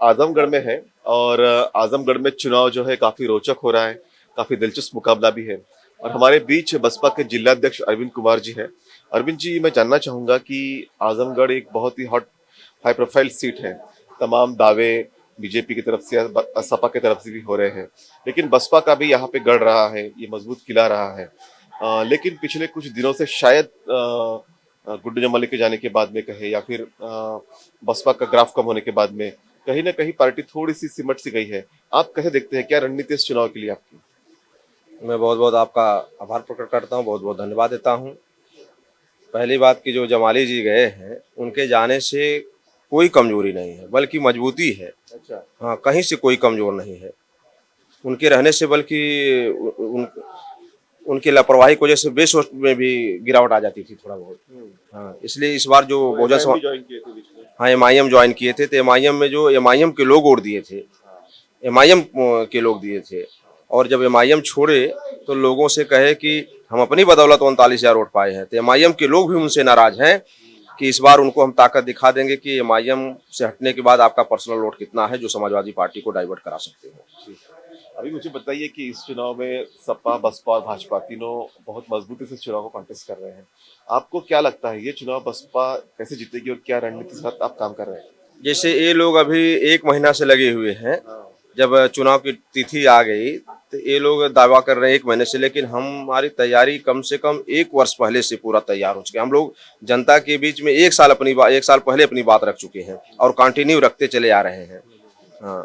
आजमगढ़ में है और आजमगढ़ में चुनाव जो है काफी रोचक हो रहा है, काफी दिलचस्प मुकाबला भी है और हमारे बीच बसपा के जिलाध्यक्ष अरविंद कुमार जी हैं। अरविंद जी, मैं जानना चाहूंगा कि आजमगढ़ एक बहुत ही हॉट हाई प्रोफाइल सीट है। तमाम दावे बीजेपी की तरफ से सपा की तरफ से भी हो रहे हैं, लेकिन बसपा का भी यहाँ पे गढ़ रहा है, ये मजबूत किला रहा है। लेकिन पिछले कुछ दिनों से शायद गुड्डू जमाले के जाने के बाद में कहे या फिर बसपा का ग्राफ कम होने के बाद में कहीं ना कहीं पार्टी थोड़ी सी सिमट सी गई है। आप कैसे देखते हैं, क्या रणनीति इस चुनाव के लिए आपकी? मैं बहुत बहुत आपका आभार प्रकट करता हूँ, बहुत बहुत धन्यवाद देता हूँ। पहली बात कि जो जमाली जी गए हैं, उनके जाने से कोई कमजोरी नहीं है, बल्कि मजबूती है। अच्छा। हाँ, कहीं से कोई कमजोर नहीं है। उनके रहने से बल्कि उनकी लापरवाही की वजह से बेस में भी गिरावट आ जाती थी थोड़ा बहुत। हाँ, इसलिए इस बार जो तो बहुजन एमआईएम भी समाज, ज्वाइन किए थे बीच में। हाँ, एमआईएम ज्वाइन किए थे, तो एमआईएम में जो एमआईएम के लोग वोट दिए थे, एमआईएम के लोग दिए थे। और जब एमआईएम छोड़े तो लोगों से कहे कि हम अपनी बदौलत 39,000 वोट पाए हैं, तो एमआईएम के लोग भी उनसे नाराज हैं कि इस बार उनको हम ताकत दिखा देंगे कि एमआईएम से हटने के बाद आपका पर्सनल वोट कितना है जो समाजवादी पार्टी को डाइवर्ट करा सकते हो। अभी मुझे बताइए कि इस चुनाव में सपा, बसपा और भाजपा तीनों बहुत मजबूती से चुनाव को कॉन्टेस्ट कर रहे हैं। आपको क्या लगता है, ये चुनाव बसपा कैसे जीतेगी और क्या रणनीति के साथ आप काम कर रहे हैं? जैसे ये लोग अभी 1 महीना से लगे हुए हैं, जब चुनाव की तिथि आ गई तो ये लोग दावा कर रहे हैं 1 महीने से, लेकिन हमारी तैयारी कम से कम 1 वर्ष पहले से पूरा तैयार हो चुके हैं। हम लोग जनता के बीच में 1 साल पहले अपनी बात रख चुके हैं और कंटिन्यू रखते चले आ रहे हैं। हाँ।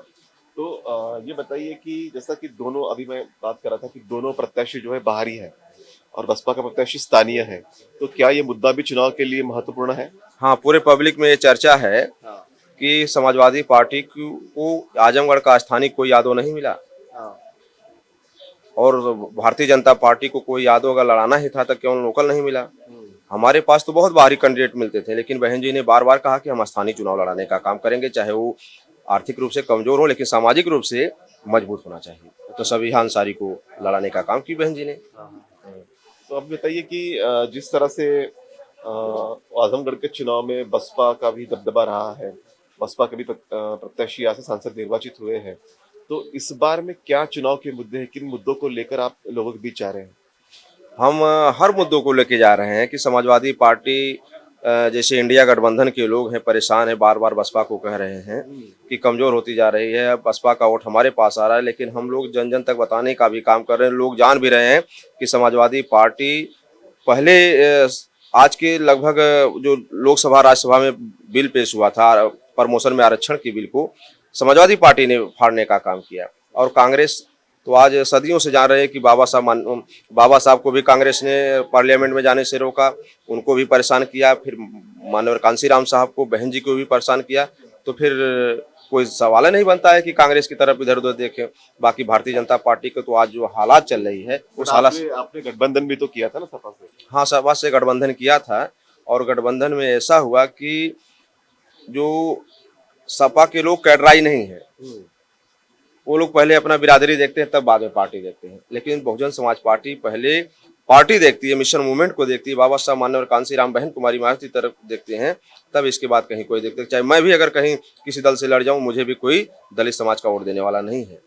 तो ये बताइए कि जैसा कि दोनों, अभी मैं बात कर रहा था कि दोनों प्रत्याशी जो है बाहरी है और बसपा का प्रत्याशी स्थानीय है, तो क्या ये मुद्दा भी चुनाव के लिए महत्वपूर्ण है? हाँ, पूरे पब्लिक में ये चर्चा है हाँ। कि समाजवादी पार्टी को आजमगढ़ का स्थानीय कोई यादव नहीं मिला, हाँ। और भारतीय जनता पार्टी को कोई यादव अगर लड़ाना ही था तो क्यों लोकल नहीं मिला। हमारे पास तो बहुत बाहरी कैंडिडेट मिलते थे, लेकिन बहन जी ने बार बार कहा कि हम स्थानीय चुनाव लड़ाने का काम करेंगे, चाहे वो आर्थिक रूप से कमजोर हो लेकिन सामाजिक रूप से मजबूत होना चाहिए। तो सभी अंसारी को लड़ाने का काम की बहन जी ने। तो अब बताइए कि जिस तरह से आजमगढ़ के चुनाव में बसपा का भी दबदबा रहा है, बसपा के भी प्रत्याशी यहाँ से सांसद निर्वाचित हुए हैं, तो इस बार में क्या चुनाव के मुद्दे हैं, किन मुद्दों को लेकर आप लोगों के बीच जा रहे हैं? हम हर मुद्दों को लेके जा रहे हैं कि समाजवादी पार्टी, जैसे इंडिया गठबंधन के लोग हैं परेशान है, बार बार बसपा को कह रहे हैं कि कमजोर होती जा रही है, बसपा का वोट हमारे पास आ रहा है, लेकिन हम लोग जन जन तक बताने का भी काम कर रहे हैं। लोग जान भी रहे हैं कि समाजवादी पार्टी पहले, आज के लगभग जो लोकसभा राज्यसभा में बिल पेश हुआ था प्रमोशन में आरक्षण की बिल को, समाजवादी पार्टी ने फाड़ने का काम किया। और कांग्रेस तो आज सदियों से जान रहे हैं कि बाबा साहब को भी कांग्रेस ने पार्लियामेंट में जाने से रोका, उनको भी परेशान किया, फिर माननीय कांशीराम साहब को, बहन जी को भी परेशान किया। तो फिर कोई सवाल ही नहीं बनता है कि कांग्रेस की तरफ इधर उधर देखें। बाकी भारतीय जनता पार्टी के तो आज जो हालात चल रही है उस हालात आपने आपने गठबंधन भी तो किया था ना सपा से? हाँ, सपा से गठबंधन किया था, और गठबंधन में ऐसा हुआ कि जो सपा के लोग कैडराई नहीं है, वो लोग पहले अपना बिरादरी देखते हैं तब बाद में पार्टी देखते हैं, लेकिन बहुजन समाज पार्टी पहले पार्टी देखती है, मिशन मूवमेंट को देखती है, बाबा साहब माननीय कांशीराम, बहन कुमारी मायावती तरफ देखते हैं, तब इसके बाद कहीं कोई देखते। चाहे मैं भी अगर कहीं किसी दल से लड़ जाऊं, मुझे भी कोई दलित समाज का वोट देने वाला नहीं है।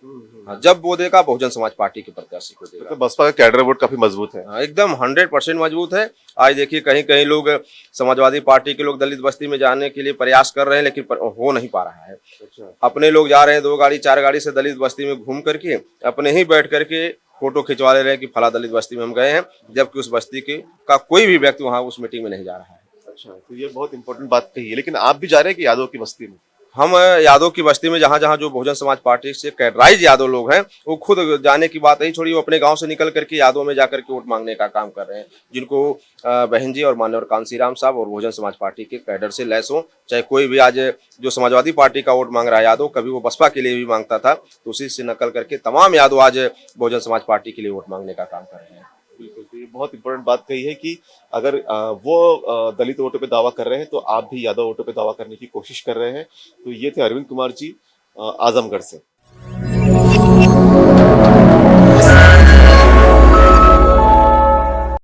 हाँ, जब वो देगा बहुजन समाज पार्टी के प्रत्याशी को देगा। तो बसपा का कैडर वोट काफी मजबूत है। हाँ, एकदम 100% मजबूत है। आज देखिए कहीं कहीं लोग, समाजवादी पार्टी के लोग दलित बस्ती में जाने के लिए प्रयास कर रहे हैं, लेकिन हो नहीं पा रहा है। अच्छा। अपने लोग जा रहे हैं 2 गाड़ी 4 गाड़ी से दलित बस्ती में घूम करके, अपने ही बैठ करके फोटो खिंचवा ले रहे हैं कि फला दलित बस्ती में हम गए हैं, जबकि उस बस्ती के का कोई भी व्यक्ति वहाँ उस मीटिंग में नहीं जा रहा है। अच्छा, तो ये बहुत इंपॉर्टेंट बात कही है, लेकिन आप भी जा रहे हैं कि यादव की बस्ती में? हम यादव की बस्ती में, जहाँ जहाँ जो बहुजन समाज पार्टी से कैडराइज यादव लोग हैं, वो खुद जाने की बात नहीं छोड़ी, वो अपने गांव से निकल करके यादव में जाकर के वोट मांगने का काम कर रहे हैं, जिनको बहन जी और माननीय कांशीराम साहब और बहुजन समाज पार्टी के कैडर से लैस हो। चाहे कोई भी आज जो समाजवादी पार्टी का वोट मांग रहा है यादव, कभी वो बसपा के लिए भी मांगता था, तो उसी से नकल करके तमाम यादव आज बहुजन समाज पार्टी के लिए वोट मांगने का काम कर रहे हैं। बिल्कुल, तो ये बहुत इंपॉर्टेंट बात कही है कि अगर वो दलित वोटों पे दावा कर रहे हैं, तो आप भी यादव वोटों पे दावा करने की कोशिश कर रहे हैं। तो ये थे अरविंद कुमार जी आजमगढ़ से।